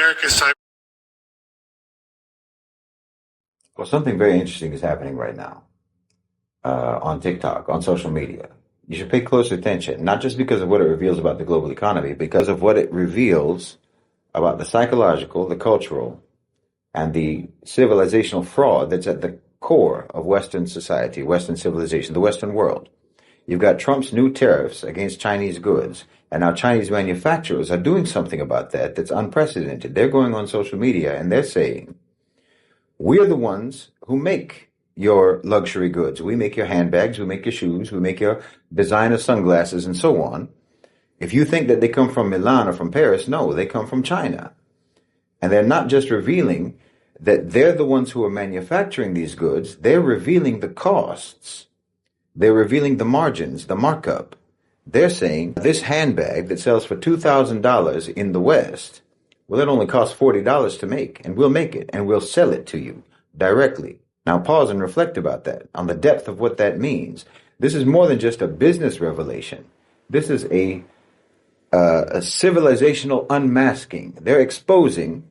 America's cyber. Well, something very interesting is happening right now on TikTok, on social media. You should pay close attention, not just because of what it reveals about the global economy, because of what it reveals about the psychological, the cultural, and the civilizational fraud that's at the core of Western society, Western civilization, the Western world. You've got Trump's new tariffs against Chinese goods, and now Chinese manufacturers are doing something about that that's unprecedented. They're going on social media and they're saying, we're the ones who make your luxury goods. We make your handbags, we make your shoes, we make your designer sunglasses, and so on. If you think that they come from Milan or from Paris, no, they come from China. And they're not just revealing that they're the ones who are manufacturing these goods, they're revealing the costs. They're revealing the margins, the markup. They're saying this handbag that sells for $2,000 in the West, well, it only costs $40 to make, and we'll make it, and we'll sell it to you directly. Now pause and reflect about that, on the depth of what that means. This is more than just a business revelation. This is a civilizational unmasking. They're exposing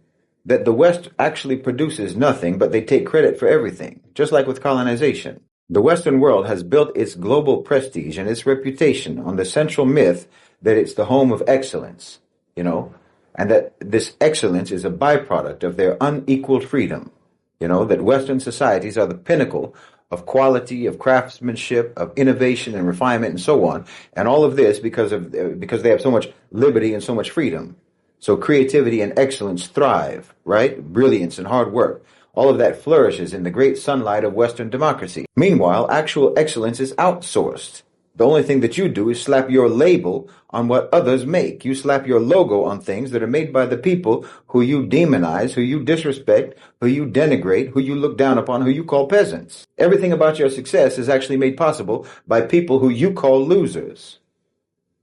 that the West actually produces nothing, but they take credit for everything, just like with colonization. The Western world has built its global prestige and its reputation on the central myth that it's the home of excellence, and that this excellence is a byproduct of their unequaled freedom. That Western societies are the pinnacle of quality, of craftsmanship, of innovation and refinement and so on. And all of this because they have so much liberty and so much freedom. So creativity and excellence thrive, right? Brilliance and hard work. All of that flourishes in the great sunlight of Western democracy. Meanwhile, actual excellence is outsourced. The only thing that you do is slap your label on what others make. You slap your logo on things that are made by the people who you demonize, who you disrespect, who you denigrate, who you look down upon, who you call peasants. Everything about your success is actually made possible by people who you call losers.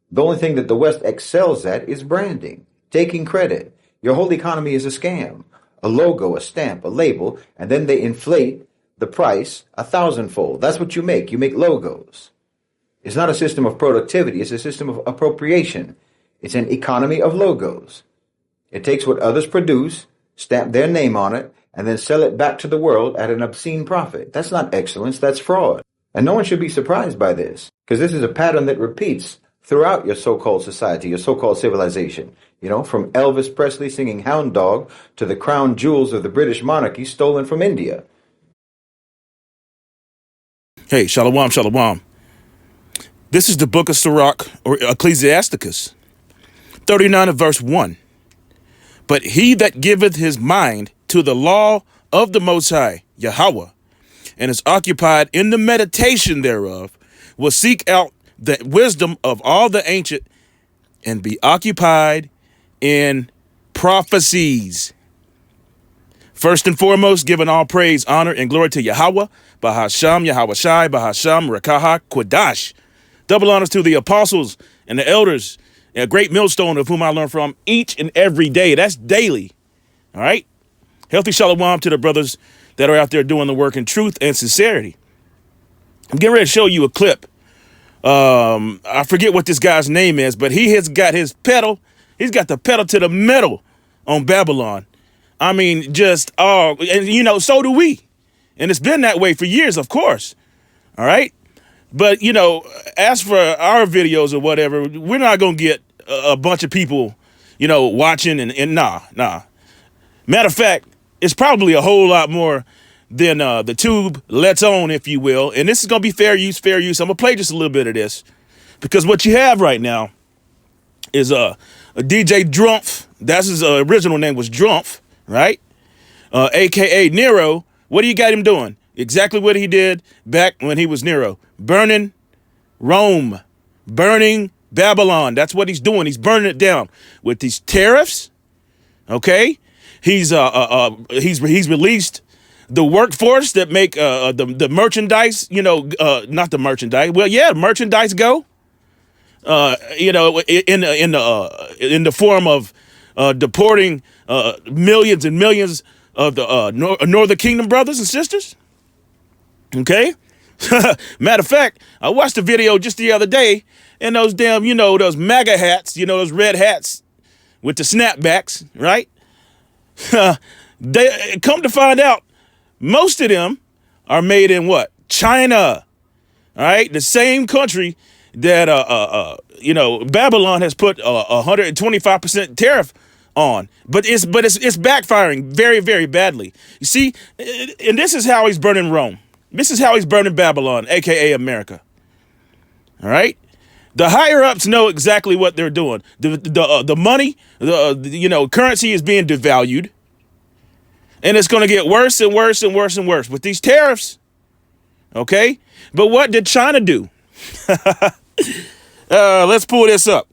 The only thing that the West excels at is branding, taking credit. Your whole economy is a scam. A logo, a stamp, a label, and then they inflate the price 1,000-fold. That's what you make. You make logos. It's not a system of productivity. It's a system of appropriation. It's an economy of logos. It takes what others produce, stamp their name on it, and then sell it back to the world at an obscene profit. That's not excellence. That's fraud. And no one should be surprised by this, because this is a pattern that repeats throughout your so-called society, your so-called civilization. From Elvis Presley singing Hound Dog to the crown jewels of the British monarchy stolen from India. Hey, Shalom, Shalom. This is the book of Sirach, or Ecclesiasticus, 39 of verse 1. But he that giveth his mind to the law of the Most High, Yahweh, and is occupied in the meditation thereof, will seek out the wisdom of all the ancient and be occupied in prophecies. First and foremost, giving all praise, honor, and glory to Yahweh, Bahasham, Yahweh Shai, Bahasham, Rakaha, Quadash. Double honors to the apostles and the elders, a great millstone of whom I learn from each and every day. That's daily. All right. Healthy shalom to the brothers that are out there doing the work in truth and sincerity. I'm getting ready to show you a clip. I forget what this guy's name is, but he has got his pedal. He's got the pedal to the metal on Babylon. I mean, and so do we. And it's been that way for years, of course. All right. But, as for our videos or whatever, we're not going to get a bunch of people, watching and nah. Matter of fact, it's probably a whole lot more than the tube lets on, if you will. And this is going to be fair use. I'm going to play just a little bit of this because what you have right now is a DJ Drumpf. That's his original name was Drumpf, right? AKA Nero. What do you got him doing? Exactly what he did back when he was Nero. Burning Rome, burning Babylon. That's what he's doing. He's burning it down with these tariffs. Okay. He's released the workforce that make the merchandise, not the merchandise. Well, yeah, merchandise go. In the form of deporting millions and millions of the Northern Kingdom brothers and sisters. Okay. Matter of fact, I watched a video just the other day, and those damn, those MAGA hats, those red hats with the snapbacks, right? They come to find out, most of them are made in what? China. All right, the same country that Babylon has put 125% tariff on, but it's backfiring very, very badly. You see, and this is how he's burning Rome. This is how he's burning Babylon, aka America. All right. The higher ups know exactly what they're doing. The money, currency is being devalued, and it's going to get worse and worse and worse and worse with these tariffs. Okay, but what did China do? Let's pull this up.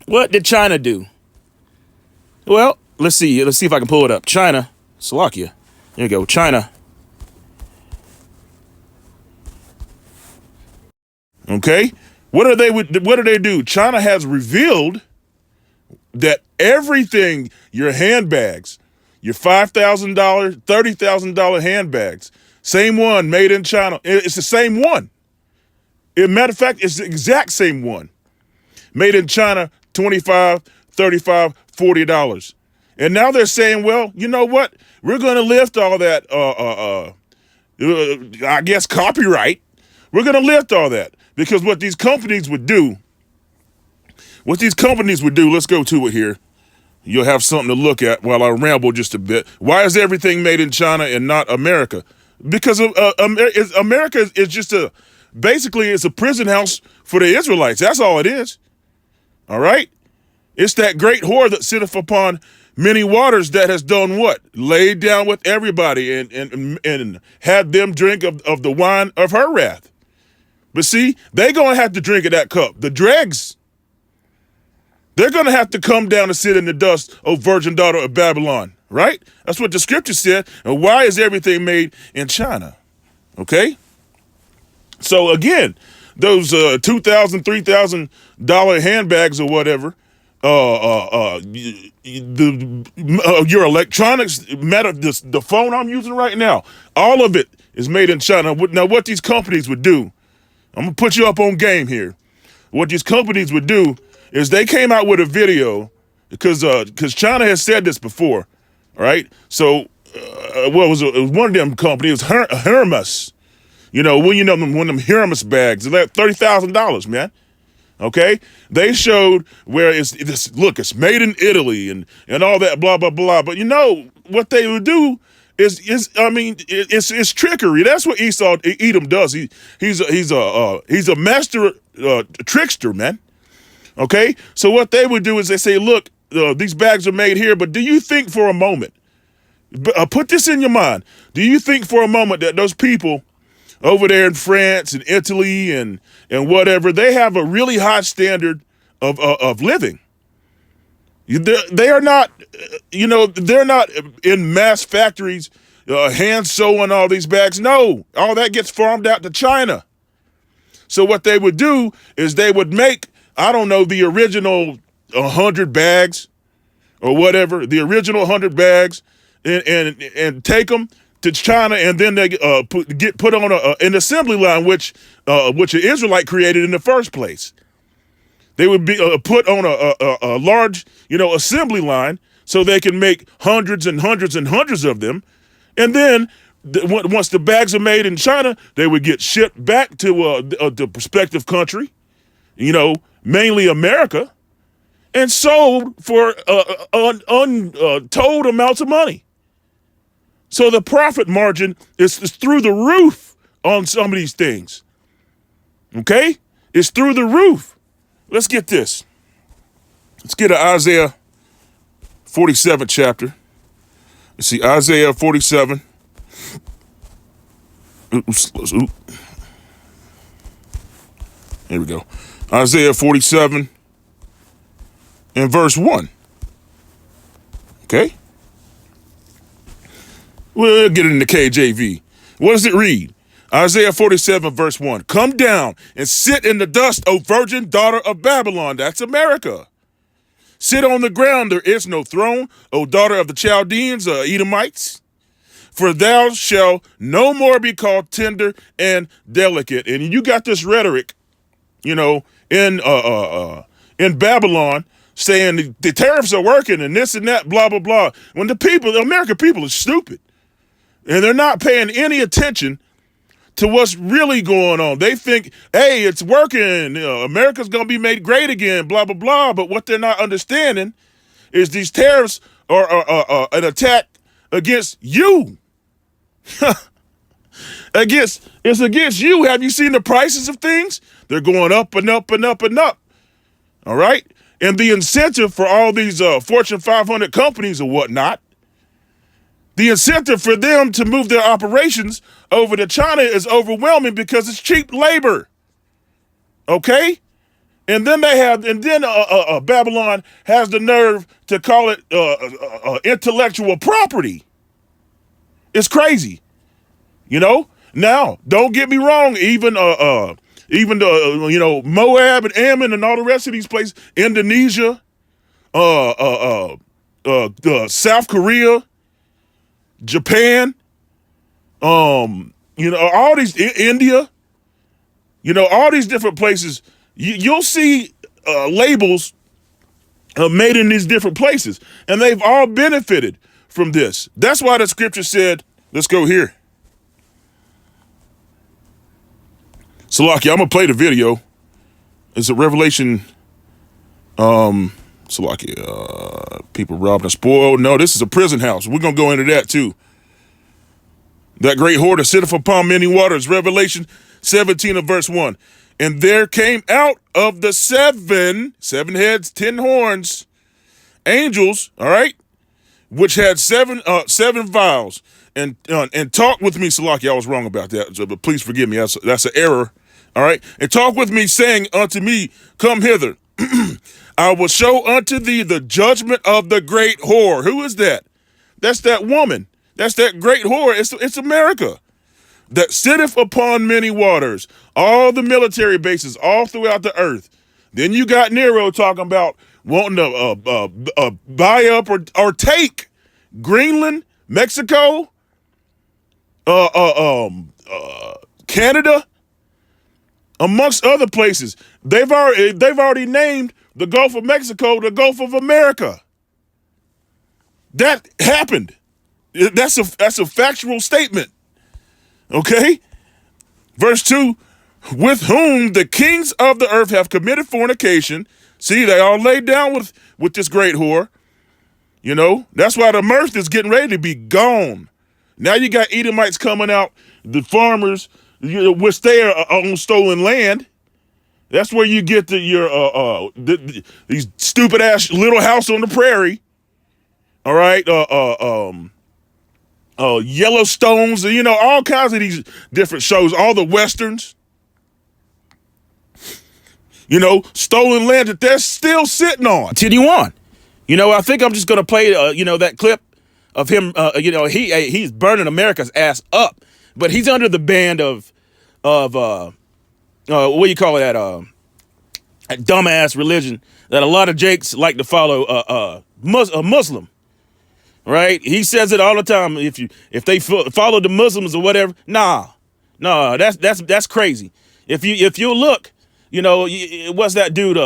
What did China do? Well, let's see. Let's see if I can pull it up. China, Slovakia. There you go. China. Okay. What do they do? China has revealed that everything, your handbags, your $5,000, $30,000 handbags, same one made in China. It's the same one. As a matter of fact, it's the exact same one. Made in China, $25, $35, $40. And now they're saying, well, you know what? We're going to lift all that, I guess, copyright. We're going to lift all that. Because what these companies would do, let's go to it here. You'll have something to look at while I ramble just a bit. Why is everything made in China and not America? Because America is just basically it's a prison house for the Israelites. That's all it is. All right? It's that great whore that sitteth upon many waters that has done what? Laid down with everybody and had them drink of the wine of her wrath. But see, they're going to have to drink of that cup. The dregs, they're going to have to come down and sit in the dust, O virgin daughter of Babylon, right? That's what the scripture said. And why is everything made in China? Okay? So again, those $2,000, $3,000 handbags or whatever, your electronics, the phone I'm using right now, all of it is made in China. Now, what these companies would do, I'm going to put you up on game here. What these companies would do is they came out with a video because China has said this before, all right? So it was one of them companies, Hermes. One of them Hermes bags. They're like $30,000, man. Okay? They showed where it's made in Italy and all that, blah, blah, blah. But what they would do it's trickery. That's what Edom does. He's a master trickster, man. Okay, so what they would do is they say, look, these bags are made here, but do you think for a moment, put this in your mind, do you think for a moment that those people over there in France and Italy and whatever, they have a really high standard of living? They are not, they're not in mass factories, hand sewing all these bags. No, all that gets farmed out to China. So what they would do is they would make, I don't know, the original 100 bags or whatever, the original 100 bags and take them to China, and then they get put on an assembly line, which an Israelite created in the first place. They would be put on a large, assembly line so they can make hundreds and hundreds and hundreds of them. And then once the bags are made in China, they would get shipped back to the prospective country, mainly America, and sold for untold amounts of money. So the profit margin is through the roof on some of these things. Okay? It's through the roof. Let's get this. Let's get to Isaiah 47 chapter. Let's see, Isaiah 47. Oops. Here we go. Isaiah 47 and verse 1. Okay? We'll get it in the KJV. What does it read? Isaiah 47 verse 1. Come down and sit in the dust, O virgin daughter of Babylon. That's America. Sit on the ground, there is no throne, O daughter of the Chaldeans, Edomites. For thou shalt no more be called tender and delicate. And you got this rhetoric, in Babylon, saying the tariffs are working and this and that, blah, blah, blah. When the American people are stupid and they're not paying any attention to what's really going on. They think, hey, it's working. America's going to be made great again, blah, blah, blah. But what they're not understanding is these tariffs are an attack against you. It's against you. Have you seen the prices of things? They're going up and up and up and up. All right? And the incentive for all these Fortune 500 companies or whatnot, the incentive for them to move their operations over to China is overwhelming because it's cheap labor. Okay? And then Babylon has the nerve to call it intellectual property. It's crazy. You know? Now, don't get me wrong, even Moab and Ammon and all the rest of these places, Indonesia, South Korea, Japan, all these, India, all these different places, you'll see labels made in these different places, and they've all benefited from this. That's why the scripture said, let's go here. Salaki, I'm going to play the video. It's a Revelation, Salaki, people robbed and spoiled. No, this is a prison house. We're going to go into that too. That great whore that sitteth upon many waters, Revelation 17 of verse 1. And there came out of the seven heads, 10 horns, angels, all right, which had seven vials, and talk with me, Salaki. I was wrong about that, but please forgive me. That's an error. All right. And talk with me, saying unto me, come hither. I will show unto thee the judgment of the great whore. Who is that? That's that woman. That's that great whore. It's America that sitteth upon many waters, all the military bases all throughout the earth. Then you got Nero talking about wanting to buy up or take Greenland, Mexico, Canada, amongst other places. They've already named the Gulf of Mexico the Gulf of America. That happened. That's a factual statement. Okay? Verse 2, with whom the kings of the earth have committed fornication. See, they all laid down with this great whore. That's why the mirth is getting ready to be gone. Now you got Edomites coming out, the farmers, which they are on stolen land. That's where you get these stupid ass Little House on the Prairie. All right, Yellowstones, all kinds of these different shows, all the westerns. Stolen land that they're still sitting on. Continue on. I think I'm just going to play, that clip of him. He's burning America's ass up, but he's under the ban of what do you call that? A dumbass religion that a lot of Jakes like to follow. A Muslim, right? He says it all the time. If they follow the Muslims or whatever, nah, that's crazy. If you look. What's that dude?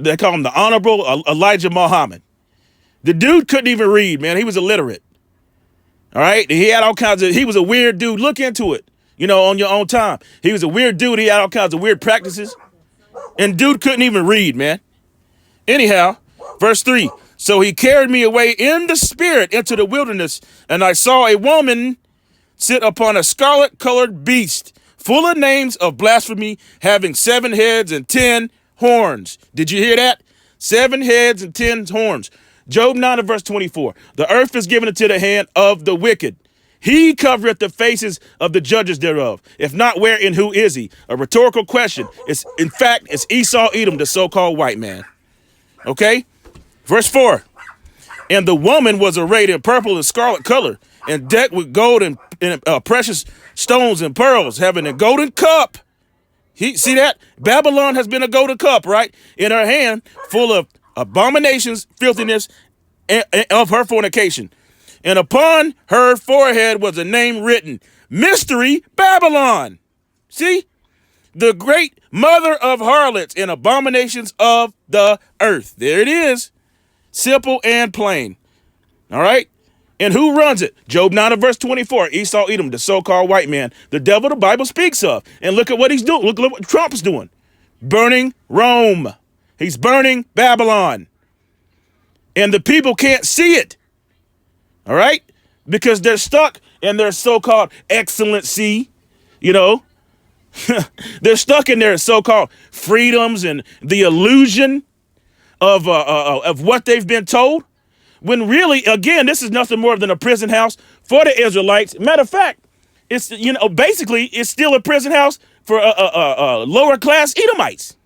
They call him the Honorable Elijah Muhammad. The dude couldn't even read, man. He was illiterate. All right. He had all kinds of, he was a weird dude. Look into it, on your own time. He was a weird dude. He had all kinds of weird practices. And dude couldn't even read, man. Anyhow, verse 3. So he carried me away in the spirit into the wilderness, and I saw a woman sit upon a scarlet-colored beast, full of names of blasphemy, having 7 heads and 10 horns. Did you hear that? 7 heads and 10 horns. Job 9 and verse 24. The earth is given into the hand of the wicked. He covereth the faces of the judges thereof. If not, where and who is he? A rhetorical question. It's Esau Edom, the so-called white man. Okay? Verse 4. And the woman was arrayed in purple and scarlet color, and decked with gold and precious stones and pearls, having a golden cup. See that? Babylon has been a golden cup, right? In her hand, full of abominations, filthiness, and of her fornication. And upon her forehead was a name written, Mystery Babylon. See? The great mother of harlots and abominations of the earth. There it is. Simple and plain. All right? And who runs it? Job 9 and verse 24. Esau, Edom, the so-called white man, the devil the Bible speaks of. And look at what he's doing. Look at what Trump's doing. Burning Rome. He's burning Babylon. And the people can't see it. All right? Because they're stuck in their so-called excellency. You know, they're stuck in their so-called freedoms and the illusion of what they've been told. When really, again, this is nothing more than a prison house for the Israelites. Matter of fact, it's, you know, basically it's still a prison house for lower class Edomites.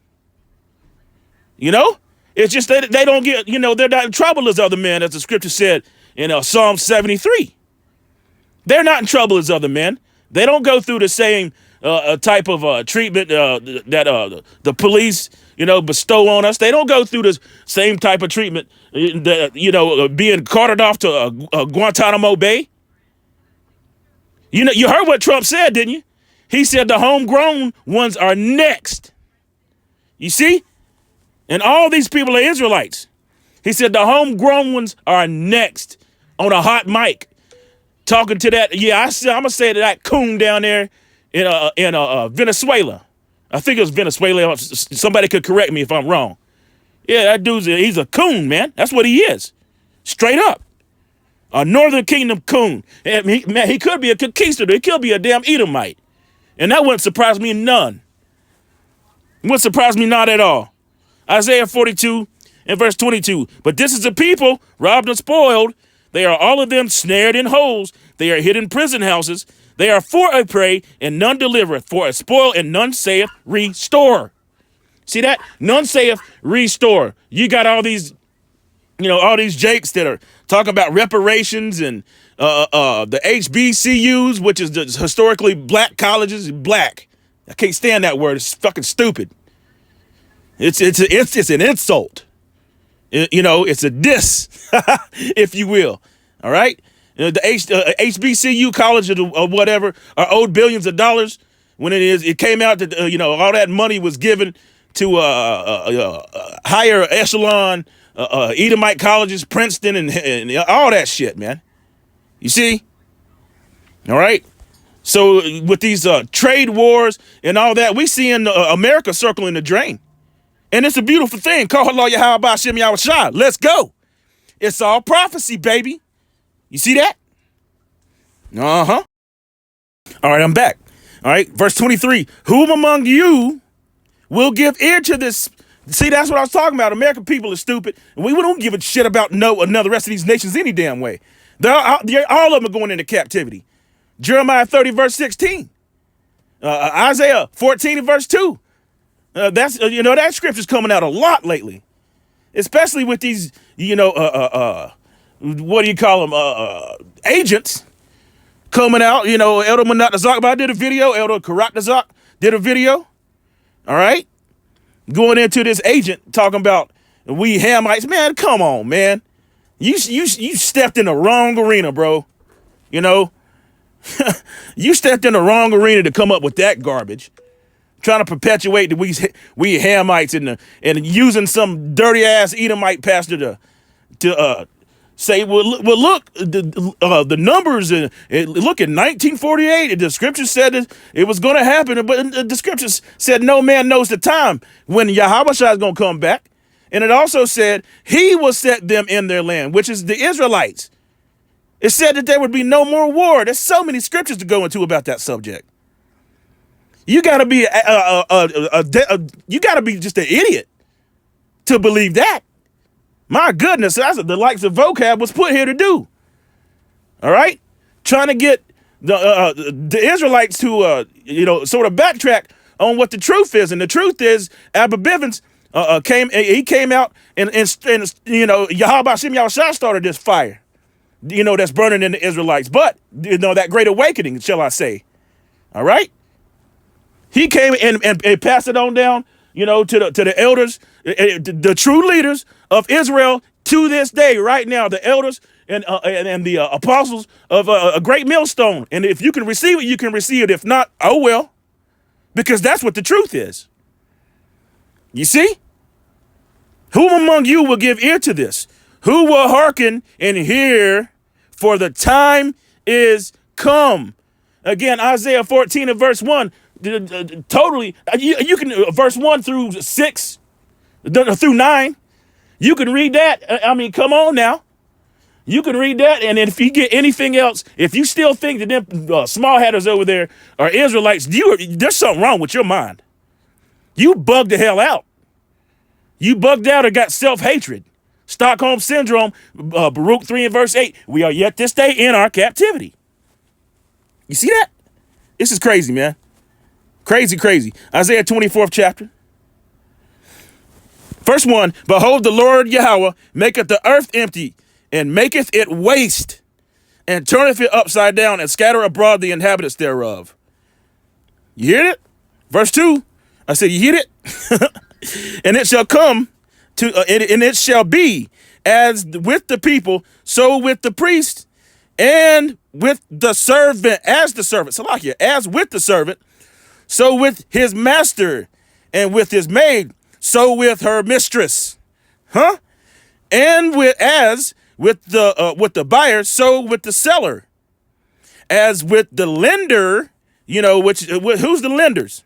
You know, it's just that they don't get, you know, they're not in trouble as other men, as the scripture said in Psalm 73. They're not in trouble as other men. They don't go through the same type of treatment that the police, you know, bestow on us. They don't go through the same type of treatment that, you know, being carted off to Guantanamo Bay. You know, you heard what Trump said, didn't you? He said the homegrown ones are next. You see? And all these people are Israelites. He said the homegrown ones are next on a hot mic. Talking to that, I'm going to say to that coon down there in Venezuela. I think it was Venezuela. Somebody could correct me if I'm wrong. Yeah, that dude's he's a coon, man. That's what he is. Straight up. A Northern Kingdom coon. And he could be a conquistador. He could be a damn Edomite. And that wouldn't surprise me none. It wouldn't surprise me not at all. Isaiah 42 and verse 22. But this is a people robbed and spoiled. They are all of them snared in holes. They are hid in prison houses. They are for a prey, and none delivereth, for a spoil, and none saith restore. See that? None saith restore. You got all these, you know, all these jakes that are talking about reparations and the HBCUs, which is the historically black colleges, black. I can't stand that word. It's fucking stupid. It's an insult. You know, it's a diss, if you will. All right. The HBCU college or whatever are owed billions of dollars when it came out that, you know, all that money was given to higher echelon Edomite colleges, Princeton and all that shit, man. You see? All right. So with these trade wars and all that, we see in America circling the drain. And it's a beautiful thing. Call Allah Yahweh Shem Yahweh. Let's go. It's all prophecy, baby. You see that? Uh-huh. All right, I'm back. All right, verse 23. Whom among you will give ear to this? See, that's what I was talking about. American people are stupid. We don't give a shit about the rest of these nations any damn way. All of them are going into captivity. Jeremiah 30, verse 16. Isaiah 14 and verse 2. That's that scripture's coming out a lot lately, especially with these, what do you call them? Agents coming out. You know, Elder Manat Nazak did a video. Elder Karat Nazak did a video. All right, going into this agent talking about we Hamites. Man, come on, man. You stepped in the wrong arena, bro. You know, you stepped in the wrong arena to come up with that garbage. Trying to perpetuate that we Hamites and using some dirty ass Edomite pastor to say, look, the numbers look in 1948. The scripture said it was going to happen, but the scriptures said no man knows the time when Yahweh is going to come back, and it also said he will set them in their land, which is the Israelites. It said that there would be no more war. There's so many scriptures to go into about that subject. You gotta be you gotta be just an idiot to believe that. My goodness, that's what the likes of vocab was put here to do. All right, trying to get the Israelites to sort of backtrack on what the truth is, and the truth is Abba Bivens came out and Yahweh Shem Yahushua started this fire, that's burning in the Israelites, but that great awakening, shall I say? All right. He came and passed it on down, to the elders, the true leaders of Israel to this day, right now, the elders and the apostles of a great millstone. And if you can receive it, you can receive it. If not, oh well, because that's what the truth is. You see? Who among you will give ear to this? Who will hearken and hear? For the time is come. Again, Isaiah 14 and verse 1. Totally, you can, verse 1 through 6, through 9. You can read that. I mean, come on now. You can read that, and if you get anything else, if you still think that them small hatters over there are Israelites, there's something wrong with your mind. You bugged the hell out. You bugged out or got self-hatred. Stockholm Syndrome, Baruch 3 and verse 8. We are yet this day in our captivity. You see that? This is crazy, man. Crazy, crazy. Isaiah 24th chapter. First one, behold, the Lord Yahweh maketh the earth empty, and maketh it waste, and turneth it upside down, and scatter abroad the inhabitants thereof. You hear it? Verse 2, I said, you hear it? And it shall come to, and it shall be as with the people, so with the priest, and with the servant, as the servant, Salakia, as with the servant, so with his master, and with his maid, so with her mistress. Huh? And as with the buyer, so with the seller. As with the lender, who's the lenders?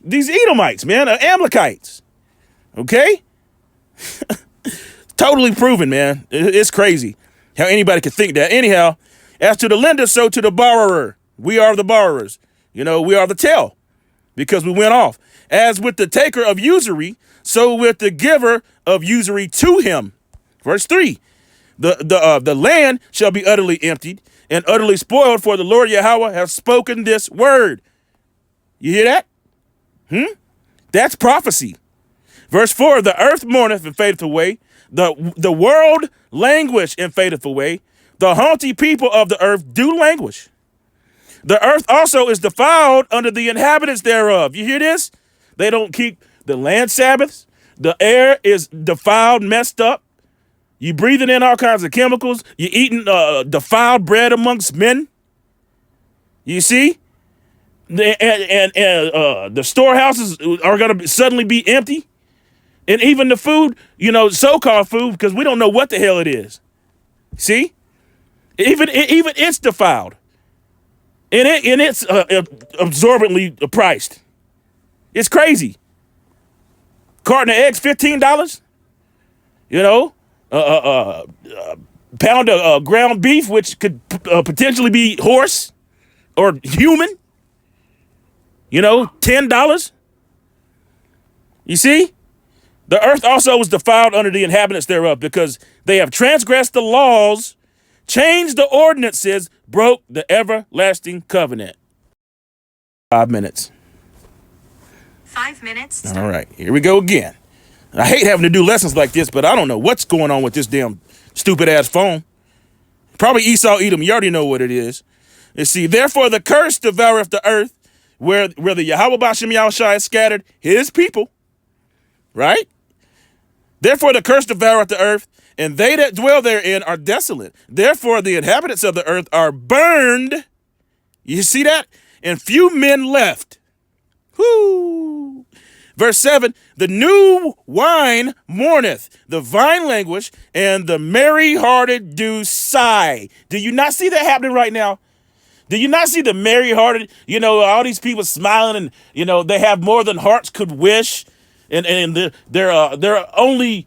These Edomites, man, Amalekites. Okay? Totally proven, man. It's crazy how anybody could think that. Anyhow, as to the lender, so to the borrower. We are the borrowers. We are the tail because we went off. As with the taker of usury, so with the giver of usury to him. Verse 3, the land shall be utterly emptied and utterly spoiled, for the Lord Yahweh has spoken this word. You hear that? That's prophecy. Verse 4, the earth mourneth and fadeth away. The world languish and fadeth away. The haughty people of the earth do languish. The earth also is defiled under the inhabitants thereof. You hear this? They don't keep the land Sabbaths. The air is defiled, messed up. You breathing in all kinds of chemicals. You eating defiled bread amongst men. You see? And the storehouses are going to suddenly be empty. And even the food, so-called food, because we don't know what the hell it is. See? Even it's defiled. And it's absorbently priced. It's crazy. Carton of eggs, $15. Pound of ground beef, which could potentially be horse or human. $10. You see? The earth also was defiled under the inhabitants thereof, because they have transgressed the laws, changed the ordinances, broke the everlasting covenant. 5 minutes. 5 minutes. All right, here we go again. I hate having to do lessons like this, but I don't know what's going on with this damn stupid ass phone. Probably Esau Edom. You already know what it is. You see, therefore the curse devoureth the earth, where the Yahweh B'Shem Yahushua has scattered his people. Right? Therefore the curse devoureth the earth, and they that dwell therein are desolate. Therefore the inhabitants of the earth are burned. You see that? And few men left. Whoo! Verse 7, the new wine mourneth, the vine languish, and the merry-hearted do sigh. Do you not see that happening right now? Do you not see the merry-hearted, all these people smiling and, they have more than hearts could wish. And their only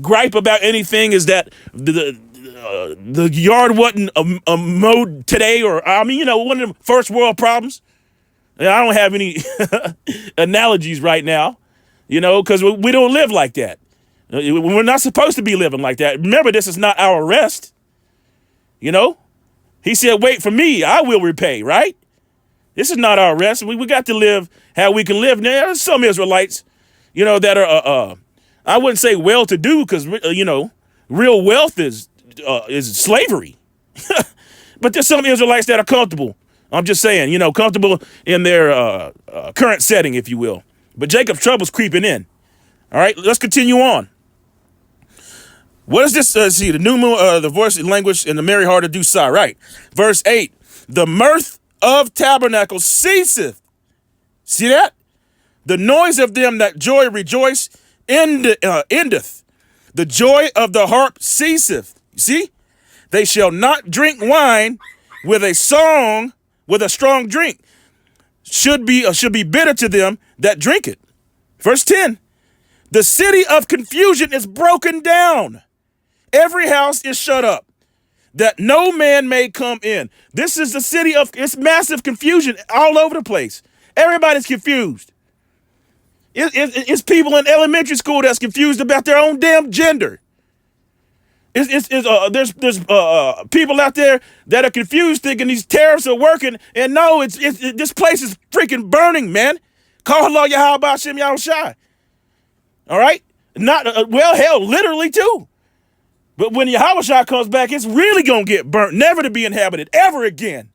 gripe about anything is that the yard wasn't mowed today, or, one of the first world problems. I don't have any analogies right now, because we don't live like that. We're not supposed to be living like that. Remember, this is not our rest. He said, wait for me, I will repay, right? This is not our rest. We got to live how we can live. Now, there's some Israelites, that are, I wouldn't say well-to-do, because, real wealth is slavery. But there's some Israelites that are comfortable. I'm just saying, comfortable in their current setting, if you will. But Jacob's trouble's creeping in. All right, let's continue on. What is this? See, the new moon, the voice and language, and the merry hearted do sigh. Right. Verse 8, the mirth of tabernacles ceaseth. See that? The noise of them that joy rejoice endeth. The joy of the harp ceaseth. You see? They shall not drink wine with a strong drink. Should be bitter to them that drink it. Verse 10. The city of confusion is broken down. Every house is shut up, that no man may come in. This is the city of, it's massive confusion all over the place. Everybody's confused. It's people in elementary school that's confused about their own damn gender. There's people out there that are confused thinking these tariffs are working, and no, this place is freaking burning, man. Call Allah Yahweh Hashem Yahushai. All right? Not, well, hell, literally too. But when Yahushua comes back, it's really going to get burnt, never to be inhabited ever again.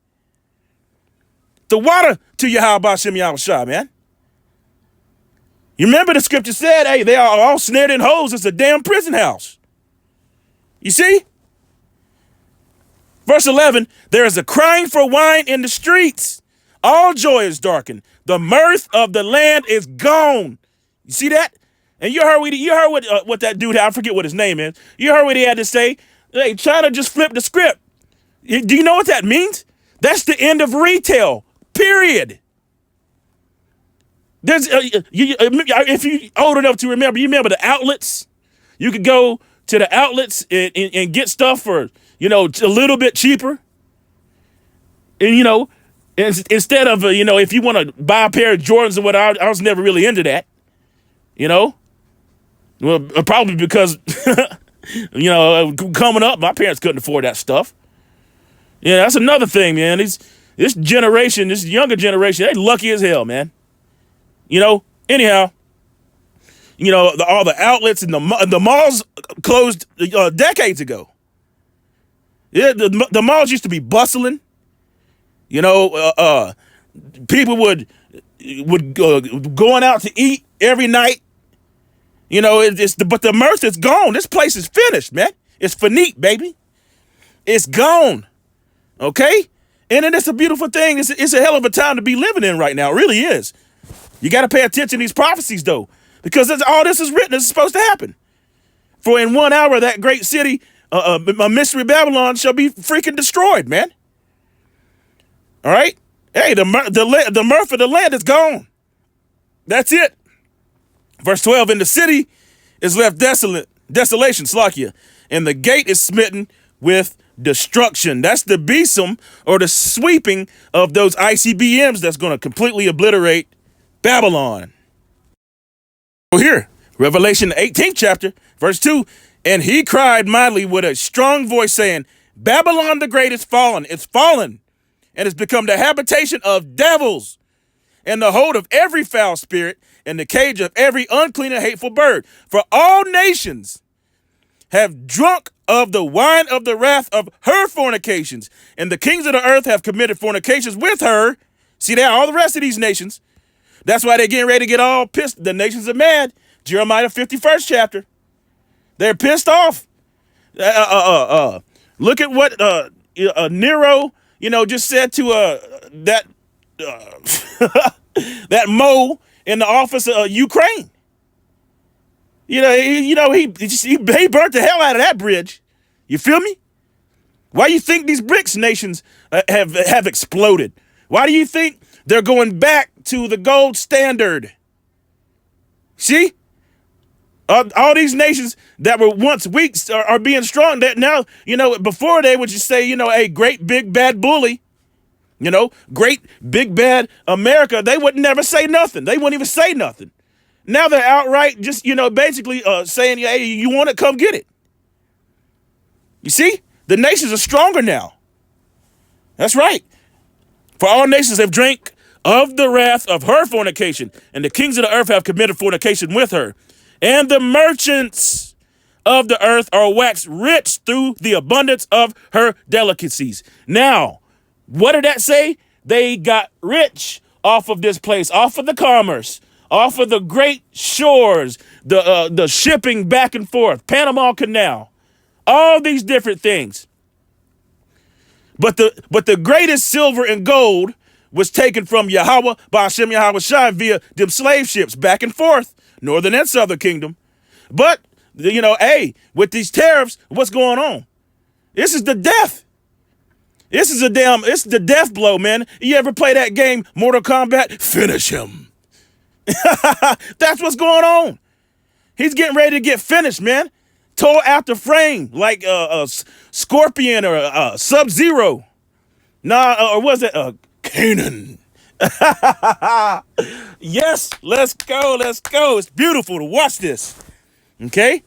The water to Yahweh Hashem Yahushua, man. You remember the scripture said, hey, they are all snared in holes. It's a damn prison house. You see? Verse 11, there is a crying for wine in the streets. All joy is darkened. The mirth of the land is gone. You see that? And you heard what that dude, I forget what his name is. You heard what he had to say. Hey, China just flipped the script. Do you know what that means? That's the end of retail, period. There's if you're old enough to remember, you remember the outlets? You could go to the outlets and get stuff for, a little bit cheaper. And, instead of, if you want to buy a pair of Jordans or whatever, I was never really into that, Well, probably because, coming up, my parents couldn't afford that stuff. Yeah, that's another thing, man. This generation, this younger generation, they're lucky as hell, man. Anyhow, all the outlets and the malls closed decades ago. Yeah, the malls used to be bustling. People would going out to eat every night. But the mirth is gone. This place is finished, man. It's finite, baby. It's gone. Okay? And then it's a beautiful thing. It's a hell of a time to be living in right now. It really is. You got to pay attention to these prophecies, though, because all this is written. This is supposed to happen. For in 1 hour, that great city, a mystery Babylon, shall be freaking destroyed, man. All right? Hey, the mirth of the land is gone. That's it. Verse 12, and the city is left desolation, Slakia, and the gate is smitten with destruction. That's the besom, or the sweeping of those ICBMs that's going to completely obliterate Babylon. So here, Revelation 18th chapter, verse 2, and he cried mightily with a strong voice, saying, Babylon the great is fallen. It's fallen, and it's become the habitation of devils, and the hold of every foul spirit, and the cage of every unclean and hateful bird. For all nations have drunk of the wine of the wrath of her fornications, and the kings of the earth have committed fornications with her. See that? All the rest of these nations. That's why they're getting ready to get all pissed. The nations are mad. Jeremiah 51st chapter. They're pissed off. Look at what Nero, just said to that that Mo in the office of Ukraine. He burnt the hell out of that bridge. You feel me? Why do you think these BRICS nations have exploded? Why do you think they're going back to the gold standard? See? All these nations that were once weak are being strong. That now, before they would just say, hey, great big bad bully. Great big bad America. They would never say nothing. They wouldn't even say nothing. Now they're outright just, basically saying, hey, you want it, come get it. You see? The nations are stronger now. That's right. For all nations have drank of the wrath of her fornication, and the kings of the earth have committed fornication with her. And the merchants of the earth are waxed rich through the abundance of her delicacies. Now, what did that say? They got rich off of this place, off of the commerce, off of the great shores, the shipping back and forth, Panama Canal, all these different things. But the greatest silver and gold was taken from Yahweh by Hashem Yahweh Shai via them slave ships back and forth, northern and southern kingdom. But You know, hey, with these tariffs, what's going on? This is the death. It's the death blow, man. You ever play that game, Mortal Kombat? Finish him. That's what's going on. He's getting ready to get finished, man. Tore after frame, like a Scorpion or a Sub-Zero. Nah, or was it Kanan? Yes, let's go. It's beautiful to watch this. Okay?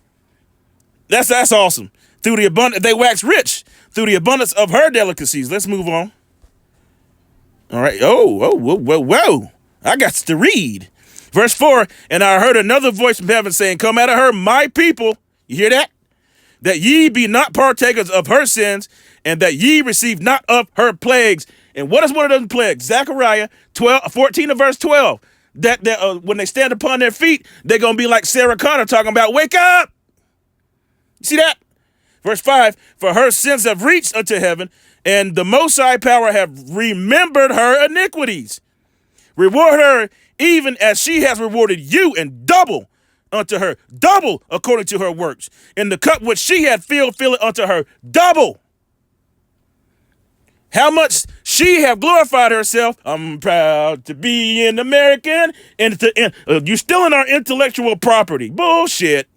That's awesome. Through the abundance, they wax rich through the abundance of her delicacies. Let's move on. All right. Whoa. I got to read. Verse 4, and I heard another voice from heaven saying, come out of her, my people. You hear that? That ye be not partakers of her sins, and that ye receive not of her plagues. And what is one of those plagues? Zechariah 14 and verse 12. That when they stand upon their feet, they're going to be like Sarah Connor talking about, wake up. See that? Verse 5, for her sins have reached unto heaven, and the Most High power have remembered her iniquities. Reward her even as she has rewarded you, and double unto her, double according to her works. In the cup which she had filled, fill it unto her double. How much she have glorified herself. I'm proud to be an American. And you stealing our intellectual property. Bullshit.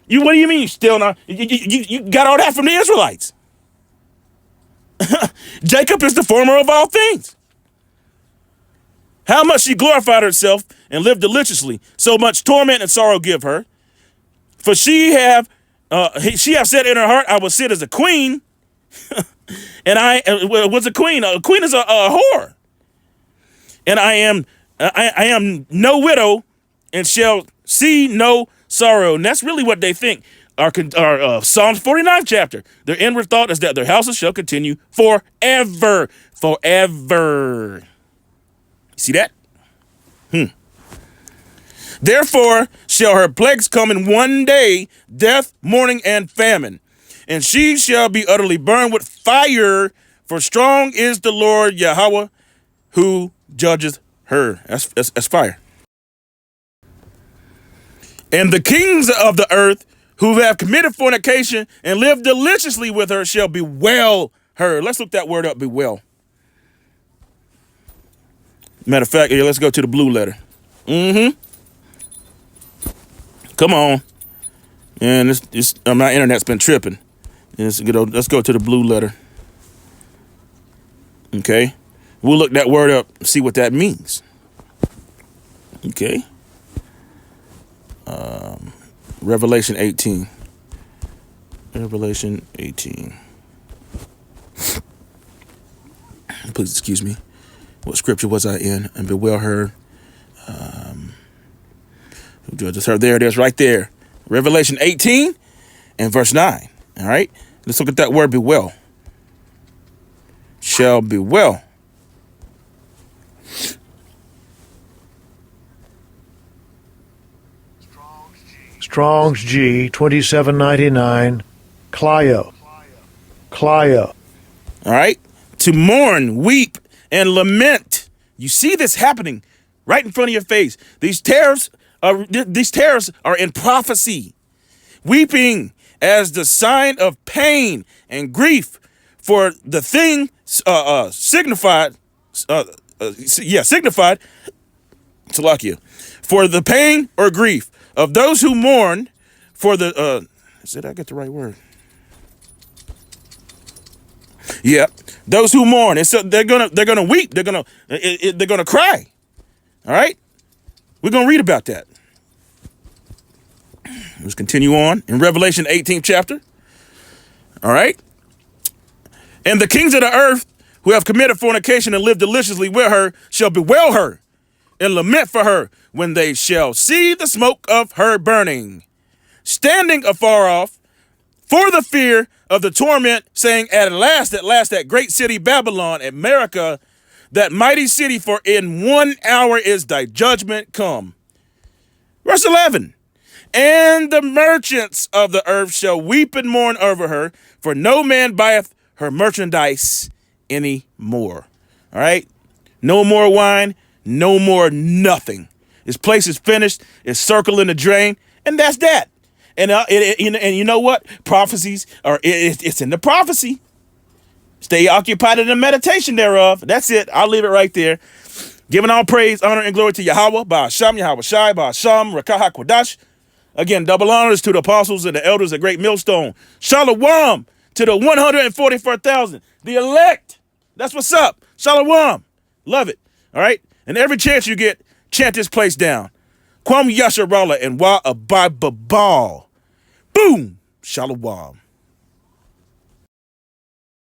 What do you mean you stealing our? You got all that from the Israelites. Jacob is the former of all things. How much she glorified herself and lived deliciously, so much torment and sorrow give her. For she have said in her heart, I will sit as a queen. And I was a queen. A queen is a whore. And I am no widow, and shall see no sorrow. And that's really what they think. Our Psalms 49th chapter. Their inward thought is that their houses shall continue forever. Forever. See that? Therefore shall her plagues come in one day, death, mourning, and famine. And she shall be utterly burned with fire, for strong is the Lord Yahweh who judgeth her. That's fire. And the kings of the earth who have committed fornication and lived deliciously with her shall bewail her. Let's look that word up, bewail. Matter of fact, let's go to the blue letter. Come on. And my internet's been tripping. Let's go to the blue letter. Okay. We'll look that word up and see what that means. Okay. Revelation 18. Revelation 18. Please excuse me. What scripture was I in? And bewail her. Who judges her? There it is right there. Revelation 18 and verse 9. All right. Let's look at that word bewail. Shall bewail. Strong's G 2799. Clio. Clio. All right. To mourn, weep, and lament. You see this happening right in front of your face. These tariffs are in prophecy. Weeping as the sign of pain and grief for the thing signified, Salakia, for the pain or grief of those who mourn for the, did I get the right word? Yeah, those who mourn. And so they're gonna weep. They're gonna cry. All right, we're gonna read about that. Let's continue on in Revelation 18th chapter. All right. And the kings of the earth who have committed fornication and lived deliciously with her shall bewail her and lament for her when they shall see the smoke of her burning, standing afar off for the fear of the torment, saying, at last, that great city Babylon, America, that mighty city, for in 1 hour is thy judgment come. Verse 11. And the merchants of the earth shall weep and mourn over her, for no man buyeth her merchandise any more. All right. No more wine, no more nothing. This place is finished. It's circling the drain. And that's that. And and you know what? Prophecies are it's in the prophecy. Stay occupied in the meditation thereof. That's it. I'll leave it right there. Giving all praise, honor, and glory to Yahweh, Ba'asham, Yahweh Shai, Ba'asham, Rakaha Kodash. Again, double honors to the apostles and the elders of Great Millstone. Shalom to the 144,000, the elect. That's what's up. Shalom. Love it. All right. And every chance you get, chant this place down. Kwam Yasharala and Wa Abibabal. Boom. Shalom.